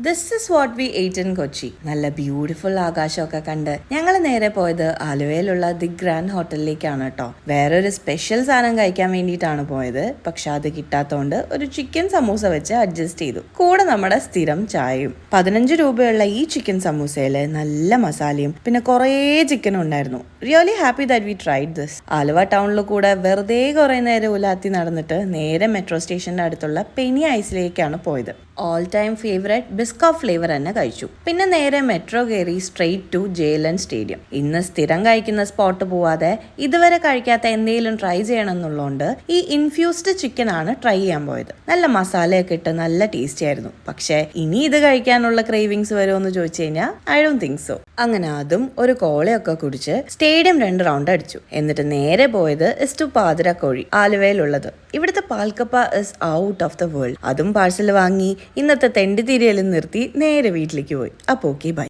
This is what we eight in Kochi. നല്ല beautiful ആകാശമൊക്കെ കണ്ട് ഞങ്ങൾ നേരെ പോയത് ആലുവയിലുള്ള ദി ഗ്രാൻഡ് ഹോട്ടലിലേക്കാണ് കേട്ടോ. വേറൊരു സ്പെഷ്യൽ സാധനം കഴിക്കാൻ വേണ്ടിയിട്ടാണ് പോയത്. പക്ഷെ അത് കിട്ടാത്തതുകൊണ്ട് ഒരു ചിക്കൻ സമൂസ വെച്ച് അഡ്ജസ്റ്റ് ചെയ്തു. കൂടെ നമ്മുടെ സ്ഥിരം ചായയും. 15 രൂപയുള്ള ഈ ചിക്കൻ സമൂസയിൽ നല്ല മസാലയും പിന്നെ കുറേ ചിക്കനും ഉണ്ടായിരുന്നു. Really happy that we tried this. Aluva ടൗണിൽ കൂടെ വെറുതെ കുറേ നേരം ഉലാത്തി നടന്നിട്ട് നേരെ മെട്രോ സ്റ്റേഷന്റെ അടുത്തുള്ള പെനി ഐസിലേക്കാണ് പോയത്. ഓൾ ടൈം ഫേവറേറ്റ് ബിസ്കോ ഫ്ലേവർ തന്നെ കഴിച്ചു. പിന്നെ നേരെ മെട്രോ കയറി സ്ട്രെയിറ്റ് ടു ജെയിലൻ സ്റ്റേഡിയം. ഇന്ന് സ്ഥിരം കഴിക്കുന്ന സ്പോട്ട് പോവാതെ ഇതുവരെ കഴിക്കാത്ത എന്തെങ്കിലും ട്രൈ ചെയ്യണം എന്നുള്ളതുകൊണ്ട് ഈ ഇൻഫ്യൂസ്ഡ് ചിക്കൻ ആണ് ട്രൈ ചെയ്യാൻ പോയത്. നല്ല മസാലയൊക്കെ ഇട്ട് നല്ല ടേസ്റ്റി ആയിരുന്നു. പക്ഷെ ഇനി ഇത് കഴിക്കാനുള്ള ക്രേവിങ്സ് വരുമോ ചോദിച്ചു കഴിഞ്ഞാൽ ഐ ഡോണ്ട് തിങ്ക് സോ. അങ്ങനെ അതും ഒരു കോളയൊക്കെ കുടിച്ച് സ്റ്റേഡിയം 2 റൗണ്ട് അടിച്ചു. എന്നിട്ട് നേരെ പോയത് ഇസ് ടു പാതിരക്കോഴി, ആലുവയിലുള്ളത്. ഇവിടുത്തെ palkappa is out of the world. അതും പാഴ്സൽ വാങ്ങി ഇന്നത്തെ തെണ്ടിത്തിരിയലും നിർത്തി നേരെ വീട്ടിലേക്ക് പോയി. അപ്പോൾ ഓക്കെ, ബൈ.